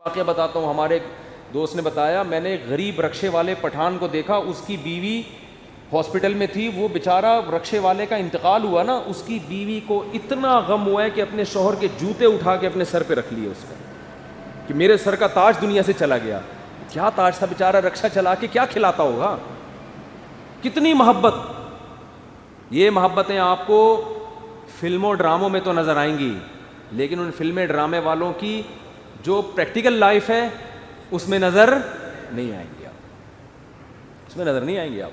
واقعہ بتاتا ہوں. ہمارے ایک دوست نے بتایا, میں نے غریب رکشے والے پٹھان کو دیکھا, اس کی بیوی ہاسپٹل میں تھی, وہ بیچارہ رکشے والے کا انتقال ہوا نا, اس کی بیوی کو اتنا غم ہوا ہے کہ اپنے شوہر کے جوتے اٹھا کے اپنے سر پہ رکھ لیے اس کو, کہ میرے سر کا تاج دنیا سے چلا گیا. کیا تاج تھا, بیچارہ رکشہ چلا کے کیا کھلاتا ہوگا. کتنی محبت. یہ محبتیں آپ کو فلموں ڈراموں میں تو نظر آئیں گی, لیکن ان فلمیں ڈرامے والوں کی جو پریکٹیکل لائف ہے اس میں نظر نہیں آئیں گی آپ, اس میں نظر نہیں آئیں گی آپ.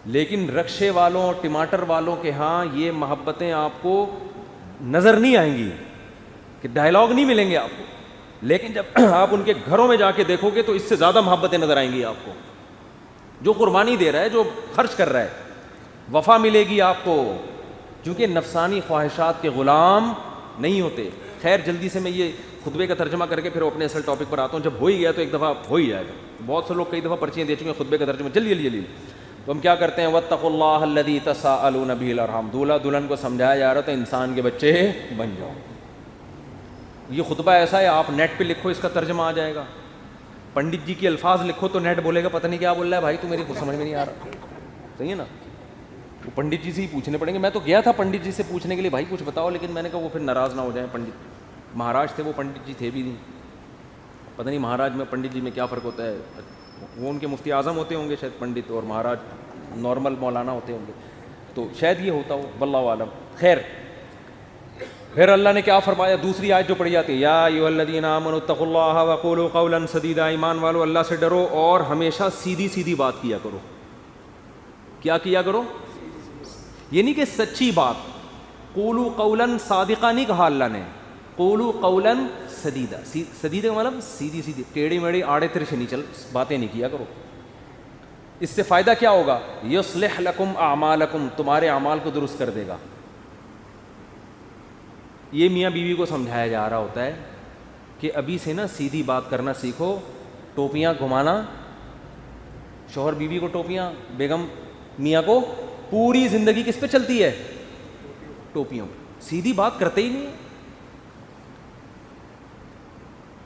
لیکن رکشے والوں ٹماٹر والوں کے ہاں یہ محبتیں آپ کو نظر نہیں آئیں گی, کہ ڈائلاگ نہیں ملیں گے آپ کو. لیکن جب آپ ان کے گھروں میں جا کے دیکھو گے تو اس سے زیادہ محبتیں نظر آئیں گی آپ کو. جو قربانی دے رہا ہے, جو خرچ کر رہا ہے, وفا ملے گی آپ کو, کیونکہ نفسانی خواہشات کے غلام نہیں ہوتے. خیر جلدی سے میں یہ خطبے کا ترجمہ کر کے پھر اپنے اصل ٹاپک پر آتا ہوں. جب ہو ہی گیا تو ایک دفعہ ہو ہی جائے گا. بہت سے لوگ کئی دفعہ پرچیاں دے چکے ہیں خطبے کا ترجمہ, جلدی جلدی جلدی. تو ہم کیا کرتے ہیں, واتقوا اللہ الذی تساءلون بہ الارحام. دولہا دلہن کو سمجھایا جا رہا تو انسان کے بچے بن جاؤ. یہ خطبہ ایسا ہے, آپ نیٹ پہ لکھو اس کا ترجمہ آ جائے گا. پنڈت جی کی الفاظ لکھو تو نیٹ بولے گا پتہ نہیں کیا بول رہا ہے بھائی, تو میری کچھ سمجھ میں نہیں آ رہا. صحیح ہے نا, وہ پنڈت جی سے ہی پوچھنے پڑیں گے. میں تو گیا تھا پنڈت جی سے پوچھنے کے لیے, بھائی کچھ بتاؤ, لیکن میں نے کہا وہ پھر ناراض نہ ہو جائیں. پنڈت مہاراج تھے, وہ پنڈت جی تھے بھی نہیں. پتہ نہیں مہاراج میں پنڈت جی میں کیا فرق ہوتا ہے. وہ ان کے مفتی اعظم ہوتے ہوں گے شاید پنڈت, اور مہاراج نارمل مولانا ہوتے ہوں گے, تو شاید یہ ہوتا ہو, واللہ عالم. خیر, پھر اللہ نے کیا فرمایا, دوسری آیت جو پڑھی جاتی ہے, یا ایھا الذین آمنوا اتقوا اللہ وقولوا قولا سدیدا. ایمان والو اللہ سے ڈرو اور ہمیشہ سیدھی سیدھی بات کیا کرو. کیا کیا کرو, یہ نہیں کہ سچی بات. قولوا قولا صادقا نہیں کہا اللہ نے, قولوا قولا سدیدا. سدیدا کا مطلب سیدھی سیدھی, ٹیڑھی میڑھی آڑے ترچھے نہیں چل باتیں نہیں کیا کرو. اس سے فائدہ کیا ہوگا, یصلح لکم اعمالکم, تمہارے اعمال کو درست کر دے گا. یہ میاں بیوی کو سمجھایا جا رہا ہوتا ہے کہ ابھی سے نا سیدھی بات کرنا سیکھو. ٹوپیاں گھمانا, شوہر بیوی کو ٹوپیاں, بیگم میاں کو, پوری زندگی کس پہ چلتی ہے, ٹوپیوں. سیدھی بات کرتے ہی نہیں.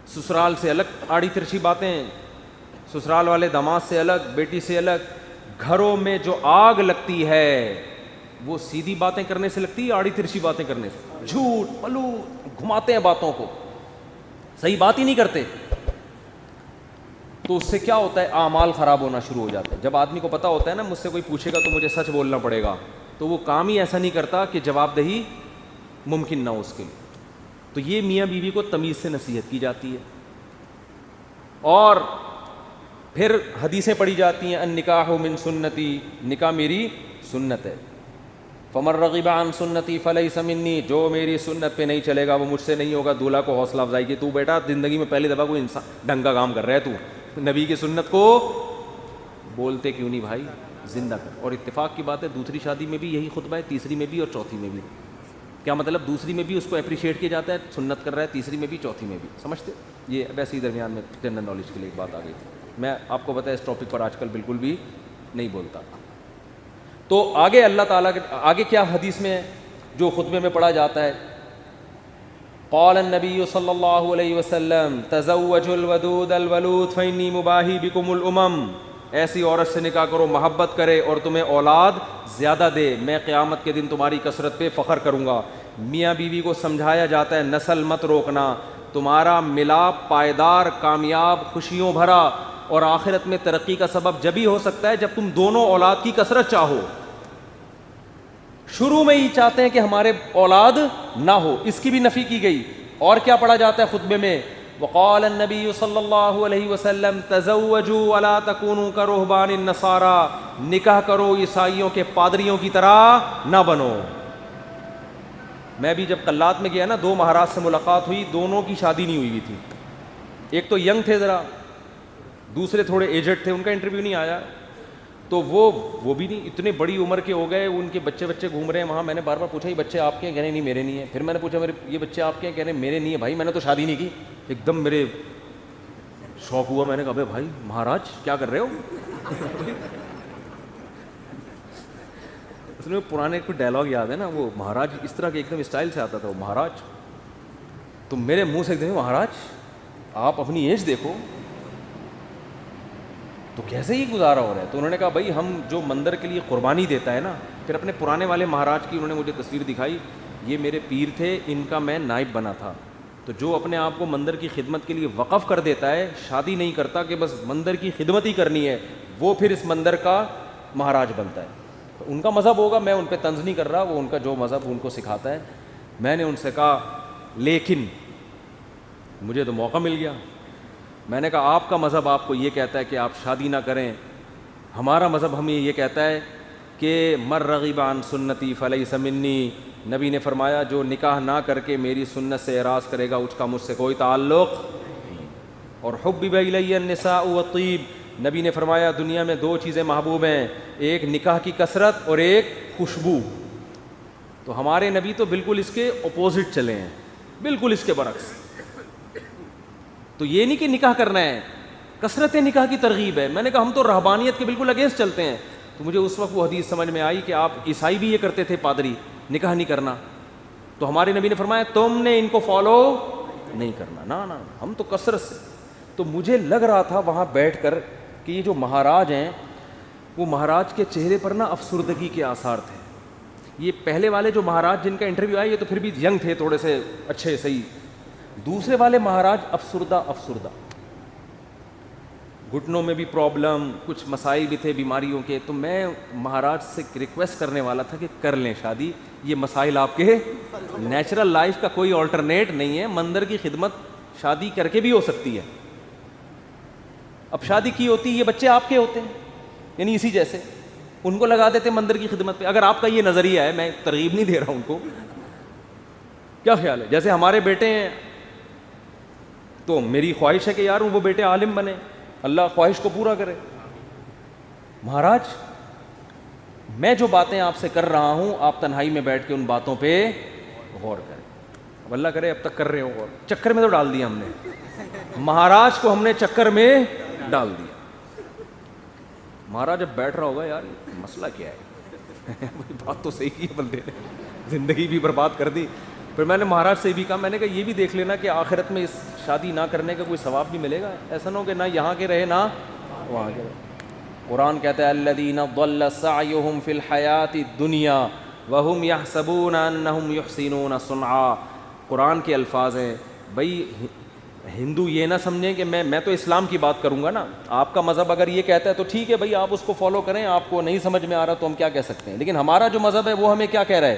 سسرال سے الگ آڑی ترچھی باتیں, سسرال والے داماد سے الگ, بیٹی سے الگ. گھروں میں جو آگ لگتی ہے وہ سیدھی باتیں کرنے سے لگتی ہے, آڑی ترچھی باتیں کرنے سے. جھوٹ پلو گھماتے ہیں باتوں کو, صحیح بات ہی نہیں کرتے. تو اس سے کیا ہوتا ہے, اعمال خراب ہونا شروع ہو جاتا ہے. جب آدمی کو پتہ ہوتا ہے نا مجھ سے کوئی پوچھے گا تو مجھے سچ بولنا پڑے گا, تو وہ کام ہی ایسا نہیں کرتا کہ جواب دہی ممکن نہ ہو اس کے لیے. تو یہ میاں بیوی کو تمیز سے نصیحت کی جاتی ہے. اور پھر حدیثیں پڑھی جاتی ہیں, النکاح من سنتی, نکاح میری سنت ہے. فمن رغب عن سنتی فلیس منی, جو میری سنت پہ نہیں چلے گا وہ مجھ سے نہیں ہوگا. دولہا کو حوصلہ افزائی کی, تو بیٹا زندگی میں پہلی دفعہ کوئی انسان ڈھنگ کا کام کر رہا ہے, تو نبی کی سنت کو بولتے کیوں نہیں بھائی, زندہ کر. اور اتفاق کی بات ہے دوسری شادی میں بھی یہی خطبہ ہے, تیسری میں بھی اور چوتھی میں بھی. کیا مطلب, دوسری میں بھی اس کو اپریشیٹ کیا جاتا ہے, سنت کر رہا ہے, تیسری میں بھی چوتھی میں بھی. سمجھتے, یہ ویسے ہی درمیان میں جنرل نالج کے لیے ایک بات آ گئی تھی. میں آپ کو پتہ ہے اس ٹاپک پر آج کل بالکل بھی نہیں بولتا. تو آگے اللہ تعالیٰ کے آگے کیا حدیث میں جو خطبے میں پڑھا جاتا ہے, قال النبی صلی اللہ علیہ وسلم تزوجوا الودود الولود فانی مباہی بکم الامم. ایسی عورت سے نکاح کرو محبت کرے اور تمہیں اولاد زیادہ دے, میں قیامت کے دن تمہاری کثرت پہ فخر کروں گا. میاں بیوی کو سمجھایا جاتا ہے نسل مت روکنا, تمہارا ملاپ پائیدار, کامیاب, خوشیوں بھرا اور آخرت میں ترقی کا سبب جبھی ہو سکتا ہے جب تم دونوں اولاد کی کثرت چاہو. شروع میں ہی چاہتے ہیں کہ ہمارے اولاد نہ ہو, اس کی بھی نفی کی گئی. اور کیا پڑھا جاتا ہے خطبے میں, وقال النبی صلی اللہ علیہ وسلم تزوجوا ولا تکونوا کرہبان النصارى, نکاح کرو عیسائیوں کے پادریوں کی طرح نہ بنو. میں بھی جب قلات میں گیا نا, دو مہاراج سے ملاقات ہوئی, دونوں کی شادی نہیں ہوئی تھی. ایک تو ینگ تھے ذرا, دوسرے تھوڑے ایجڈ تھے, ان کا انٹرویو نہیں آیا. تو وہ بھی نہیں, اتنے بڑی عمر کے ہو گئے, ان کے بچے گھوم رہے ہیں وہاں. میں نے بار بار پوچھا یہ بچے آپ کے ہیں, کہہ رہے نہیں میرے نہیں ہیں. پھر میں نے پوچھا یہ بچے آپ کے ہیں, کہہ رہے میرے نہیں ہیں. بھائی میں نے تو شادی نہیں کی. ایک دم میرے شوق ہوا, میں نے کہا بھائی مہاراج کیا کر رہے ہو. اس میں پرانے کوئی ڈائلاگ یاد ہے نا, وہ مہاراج اس طرح کے ایک دم اسٹائل سے آتا تھا, وہ مہاراج. تو میرے منہ سے ایک دم مہاراج آپ اپنی ایج دیکھو تو کیسے ہی گزارا ہو رہا ہے. تو انہوں نے کہا بھائی ہم جو مندر کے لیے قربانی دیتا ہے نا, پھر اپنے پرانے والے مہاراج کی انہوں نے مجھے تصویر دکھائی, یہ میرے پیر تھے, ان کا میں نائب بنا تھا. تو جو اپنے آپ کو مندر کی خدمت کے لیے وقف کر دیتا ہے, شادی نہیں کرتا کہ بس مندر کی خدمت ہی کرنی ہے, وہ پھر اس مندر کا مہاراج بنتا ہے. تو ان کا مذہب ہوگا, میں ان پہ طنز نہیں کر رہا, وہ ان کا جو مذہب ان کو سکھاتا ہے. میں نے ان سے کہا لیکن مجھے تو موقع مل گیا. میں نے کہا آپ کا مذہب آپ کو یہ کہتا ہے کہ آپ شادی نہ کریں, ہمارا مذہب ہمیں یہ کہتا ہے کہ مر رغب عن سنتی فلیس منی. نبی نے فرمایا جو نکاح نہ کر کے میری سنت سے اعراض کرے گا اس کا مجھ سے کوئی تعلق نہیں. اور حبب الی النساء والطیب, نبی نے فرمایا دنیا میں 2 چیزیں محبوب ہیں, ایک نکاح کی کثرت اور ایک خوشبو. تو ہمارے نبی تو بالکل اس کے اپوزٹ چلے ہیں, بالکل اس کے برعکس. تو یہ نہیں کہ نکاح کرنا ہے, کثرت نکاح کی ترغیب ہے. میں نے کہا ہم تو رہبانیت کے بالکل اگینسٹ چلتے ہیں. تو مجھے اس وقت وہ حدیث سمجھ میں آئی کہ آپ عیسائی بھی یہ کرتے تھے, پادری, نکاح نہیں کرنا. تو ہمارے نبی نے فرمایا تم نے ان کو فالو نہیں کرنا, نہ ہم تو کثرت سے. تو مجھے لگ رہا تھا وہاں بیٹھ کر کہ یہ جو مہاراج ہیں وہ مہاراج کے چہرے پر نا افسردگی کے آثار تھے. یہ پہلے والے جو مہاراج جن کا انٹرویو آیا یہ تو پھر بھی ینگ تھے, تھوڑے سے اچھے صحیح. دوسرے والے مہاراج افسردہ, گھٹنوں میں بھی پرابلم, کچھ مسائل بھی تھے بیماریوں کے. تو میں مہاراج سے ریکویسٹ کرنے والا تھا کہ کر لیں شادی, یہ مسائل آپ کے نیچرل لائف کا کوئی آلٹرنیٹ نہیں ہے. مندر کی خدمت شادی کر کے بھی ہو سکتی ہے. اب شادی کی ہوتی یہ بچے آپ کے ہوتے ہیں, یعنی اسی جیسے ان کو لگا دیتے مندر کی خدمت پہ. اگر آپ کا یہ نظریہ ہے, میں ترغیب نہیں دے رہا ان کو, کیا خیال ہے؟ جیسے ہمارے بیٹے ہیں تو میری خواہش ہے کہ یار وہ بیٹے عالم بنے, اللہ خواہش کو پورا کرے. مہاراج میں جو باتیں آپ سے کر رہا ہوں آپ تنہائی میں بیٹھ کے ان باتوں پہ غور کریں. اب اللہ کرے اب تک کر رہے ہو غور. چکر میں تو ڈال دیا ہم نے, مہاراج کو ہم نے چکر میں ڈال دیا. مہاراج اب بیٹھ رہا ہوگا یار مسئلہ کیا ہے, بات تو صحیح کی بندے نے, زندگی بھی برباد کر دی. پھر میں نے مہاراج سے بھی کہا, میں نے کہا یہ بھی دیکھ لینا کہ آخرت میں اس شادی نہ کرنے کا کوئی ثواب بھی ملے گا. ایسا نہ ہو کہ نہ یہاں کے رہے نہ وہاں کے رہے. قرآن کہتا ہے الذین ضل سعیہم فی الحیاۃ الدنیا وہم یحسبون انہم یحسنون صنعا. قرآن کے الفاظ ہیں. بھائی ہندو یہ نہ سمجھیں کہ میں تو اسلام کی بات کروں گا نا, آپ کا مذہب اگر یہ کہتا ہے تو ٹھیک ہے بھائی آپ اس کو فالو کریں, آپ کو نہیں سمجھ میں آ رہا تو ہم کیا کہہ سکتے ہیں. لیکن ہمارا جو مذہب ہے وہ ہمیں کیا کہہ رہا ہے,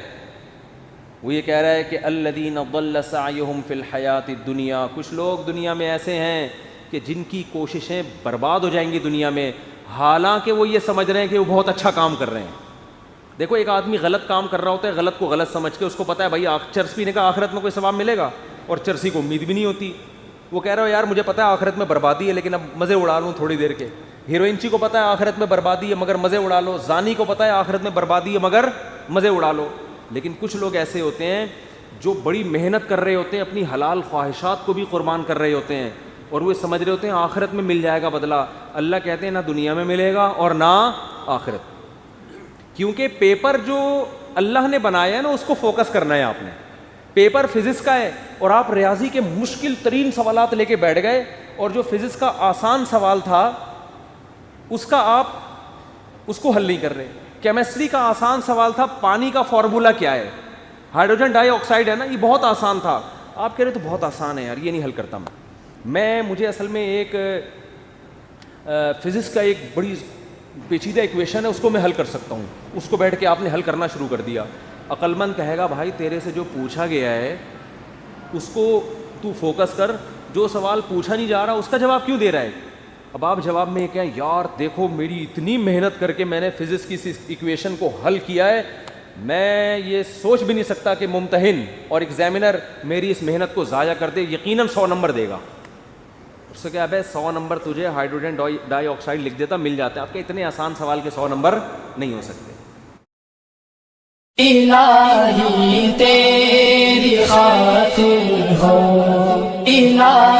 وہ یہ کہہ رہا ہے کہ الذین ضل سعیہم فی الحیاۃ الدنیا. کچھ لوگ دنیا میں ایسے ہیں کہ جن کی کوششیں برباد ہو جائیں گی دنیا میں, حالانکہ وہ یہ سمجھ رہے ہیں کہ وہ بہت اچھا کام کر رہے ہیں. دیکھو ایک آدمی غلط کام کر رہا ہوتا ہے, غلط کو غلط سمجھ کے, اس کو پتہ ہے بھائی چرس پینے کا آخرت میں کوئی ثواب ملے گا, اور چرسی کو امید بھی نہیں ہوتی. وہ کہہ رہا ہو یار مجھے پتہ ہے آخرت میں بربادی ہے لیکن اب مزے اڑا لوں تھوڑی دیر کے. ہیروئنچی کو پتہ ہے آخرت میں بربادی ہے مگر مزے اڑا لو. زانی کو پتہ ہے آخرت میں بربادی ہے مگر مزے اڑا لو. لیکن کچھ لوگ ایسے ہوتے ہیں جو بڑی محنت کر رہے ہوتے ہیں, اپنی حلال خواہشات کو بھی قربان کر رہے ہوتے ہیں, اور وہ سمجھ رہے ہوتے ہیں آخرت میں مل جائے گا بدلہ. اللہ کہتے ہیں نہ دنیا میں ملے گا اور نہ آخرت. کیونکہ پیپر جو اللہ نے بنایا ہے نا اس کو فوکس کرنا ہے آپ نے. پیپر فزکس کا ہے اور آپ ریاضی کے مشکل ترین سوالات لے کے بیٹھ گئے, اور جو فزکس کا آسان سوال تھا اس کا آپ اس کو حل نہیں کر رہے. کیمسٹری کا آسان سوال تھا پانی کا فارمولا کیا ہے, ہائیڈروجن ڈائی آکسائڈ ہے نا, یہ بہت آسان تھا. آپ کہہ رہے تو بہت آسان ہے یار, یہ نہیں حل کرتا مجھے اصل میں ایک فزکس کا ایک بڑی پیچیدہ ایکویشن ہے اس کو میں حل کر سکتا ہوں. اس کو بیٹھ کے آپ نے حل کرنا شروع کر دیا. عقل مند کہے گا بھائی تیرے سے جو پوچھا گیا ہے اس کو تو فوکس کر, جو سوال پوچھا نہیں جا رہا اس کا جواب کیوں دے رہا ہے. اب آپ جواب میں یہ کہیں یار دیکھو میری اتنی محنت کر کے میں نے فزکس کی اس ایکویشن کو حل کیا ہے, میں یہ سوچ بھی نہیں سکتا کہ ممتحن اور ایگزامینر میری اس محنت کو ضائع کر دے, یقیناً 100 نمبر دے گا. اس سے کیا ہے 100 نمبر تجھے ہائیڈروجن ڈائی آکسائڈ لکھ دیتا مل جاتا ہے. آپ کے اتنے آسان سوال کے 100 نمبر نہیں ہو سکتے. الہی تیری خاطر ہو, الہی